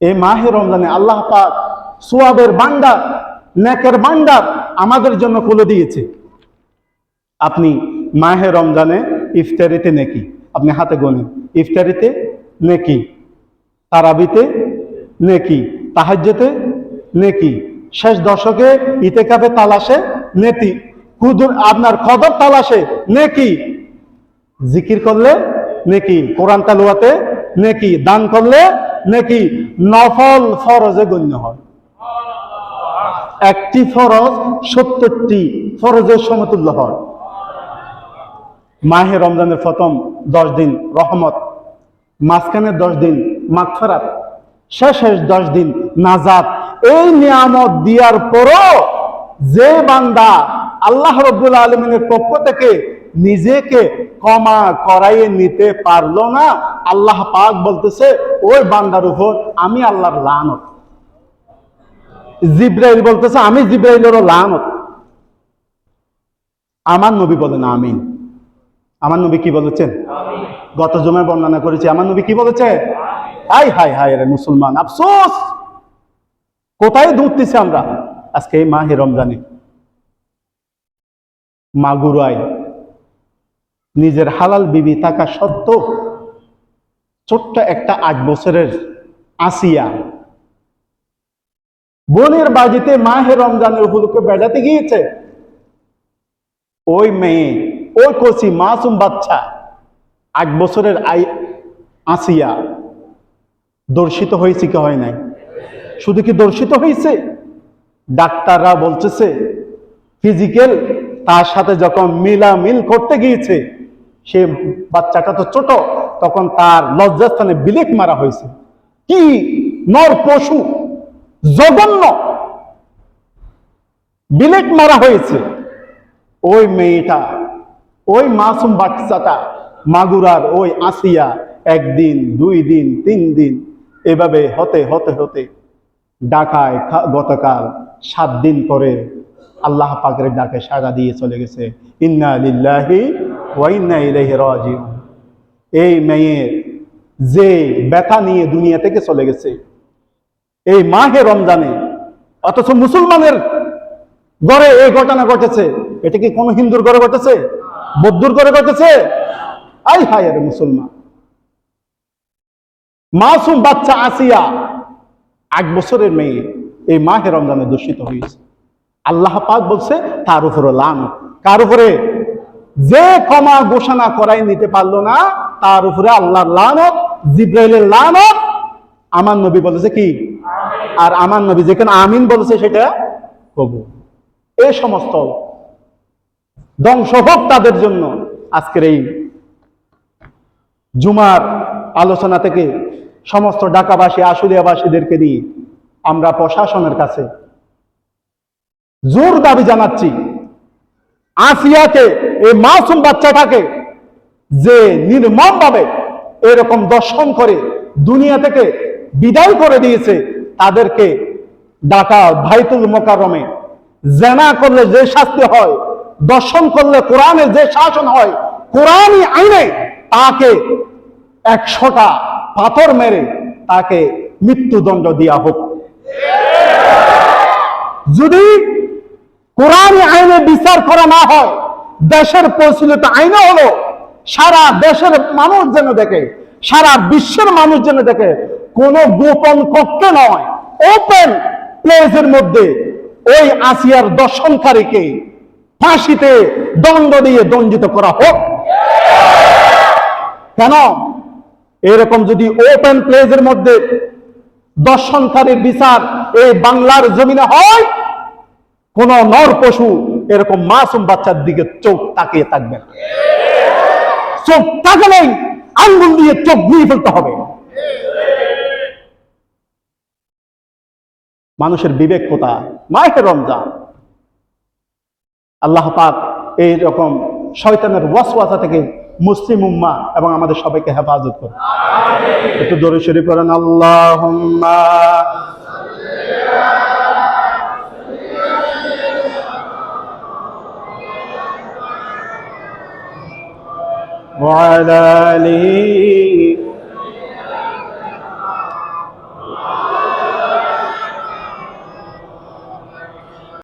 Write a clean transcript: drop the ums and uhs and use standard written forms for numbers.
এই মাহে রমজানে আল্লাহ পাক সোয়াবের ভান্ডার, নেকের ভান্ডার আমাদের জন্য খুলে দিয়েছে। আপনি মাহে রমজানে ইফতারিতে নেকি, আপনি হাতে গোনেন, ইফতারিতে নেকি, তারাবিতে নেকি, তাহাজ্জুদে নেকি, শেষ দশকে ইতিকাফে তালাশে নেকি, আপনার কদর তালাশে নেকি, জিকির করলে নেকি, কোরআন তেলাওয়াতে নেকি, দান করলে নেকি, নফল ফরজে গণ্য হয়। একটি ফরজ 70টি ফরজের সমতুল্য হয়। মাহে রমজানের প্রথম 10 দিন রহমত, মাঝখানের 10 দিন মাগফিরাত, শেষ 10 দিন নাজাত। এই নিয়ামত দেওয়ার পরও যে বান্দা আল্লাহ রাব্বুল আলামিনের পক্ষ থেকে নিজেকে ক্ষমা করাইয়ে নিতে পারলো না, আল্লাহ পাক বলতেছে ওই বান্দার উপর আমি আল্লাহর লানত। জিব্রাইল বলতেছে আমি জিব্রাইলেরও লানত। আমার নবী বলেন আমিন। আমার নবী কি বলেছেন? গত জুমায় বর্ণনা করেছি, আমার নবী কি বলেছে? হাই হাই হাই রে মুসলমান, আফসোস কোথায় দৌড়তেছি আমরা আজকে এই মাহে রমজানে। মাগুরায় নিজের হালাল বিবি থাকা সত্ত্বেও ছোট্ট একটা 8 বছরের আসিয়া বোনের বাড়িতে মাহে রমজানের উপলক্ষে বেড়াতে গিয়েছে। ওই মেয়ে, ওই কচি মাসুম বাচ্চা 8 বছরের আসিয়া দর্শিত হয়েছে কি হয় নাই? শুধু কি দর্শিত হয়েছে, ডাক্তাররা বলতেছে ফিজিক্যাল তার সাথে যখন মিলামিল করতে গিয়েছে, সে বাচ্চাটা তো ছোট, তখন তার লজ্জাস্থানে বিলেক মারা হয়েছে। কি নর পশু, জঘন্য বিলেক মারা হয়েছে। ওই মেয়েটা, ওই মাসুম বাচ্চাটা, মাগুরার ওই আসিয়া 1 দিন 2 দিন 3 দিন এভাবে হতে হতে হতে ঢাকায় গতকাল 7 দিন পরে আল্লাহ পাকের ডাকে সাড়া দিয়ে চলে গেছে। ইন্না লিল্লাহি ওয়া ইন্না ইলাইহি রাজিউন। এই মেয়ের যে ব্যথা নিয়ে দুনিয়া থেকে চলে গেছে এই মাহে রমজানে, অথচ মুসলমানের ঘরে এই ঘটনা ঘটেছে। এটা কি কোন হিন্দুর ঘরে ঘটেছে? বৌদ্ধর ঘরে ঘটেছে? আই হায় রে মুসলমান। মাসুম বাচ্চা আসিয়া 8 বছরের মেয়ে এই মাহে রমজানে দূষিত হয়েছে। আল্লাহ পাক বলছে তার উপরে লানত। কার উপরে? যে ক্ষমা ঘোষণা করাই নিতে পারলো না তার উপরে আল্লাহর লানত, জিব্রাইলের লানত। আমার নবী বলেছে কি? আর আমার নবী যেখানে আমিন বলেছে সেটা কবুল। এই সমস্ত ধ্বংস হোক তাদের জন্য। আজকের এই জুমার আলোচনা থেকে সমস্ত ঢাকাবাসী, আশুলিয়াবাসীদেরকে নিয়ে আমরা প্রশাসনের কাছে জোর দাবি জানাচ্ছি, আসিয়াকে, এই মাসুম বাচ্চাটাকে যে নির্মমভাবে এরকম দর্শন করে দুনিয়া থেকে বিদায় করে দিয়েছে, তাদেরকে ঢাকা বাইতুল মোকাররমে জেনা করলে যে শাস্তি হয়, দর্শন করলে কোরআনে যে শাসন হয়, কোরআনই আইনে তাকে 100টা পাথর মেরে তাকে মৃত্যুদণ্ড দেওয়া হোক। যদি কোরআনই আইনে বিচার করা না হয়, দেশের প্রচলিত আইনে হলো সারা দেশের মানুষ যেন দেখে, সারা বিশ্বের মানুষ যেন দেখে, কোন গোপন কক্ষে নয়, ওপেন প্লেসের মধ্যে ওই আসিয়ার দর্শনকারীকে ফাঁসিতে দণ্ড দিয়ে দণ্ডিত করা হোক। কেন? এরকম যদি ওপেন প্লেসের মধ্যে দর্শনকারীর বিচার এই বাংলার জমিনে হয়, কোন নর পশু এরকম মাসুম বাচ্চার দিকে চোখ তাকিয়ে থাকবে না। চোখ তাকালেই আঙ্গুল দিয়ে চোখ দিয়ে ফেলতে হবে। মানুষের বিবেক কোথায়? মাহে রমজান। আল্লাহ পাক এইরকম শয়তানের ওয়াসওয়াসা থেকে মুসলিম উম্মাহ এবং আমাদের সবাইকে হেফাজত করুন। একটু দরুদ শরীফ পড়েন। আল্লাহুম্মা ওয়া আলা আলিহি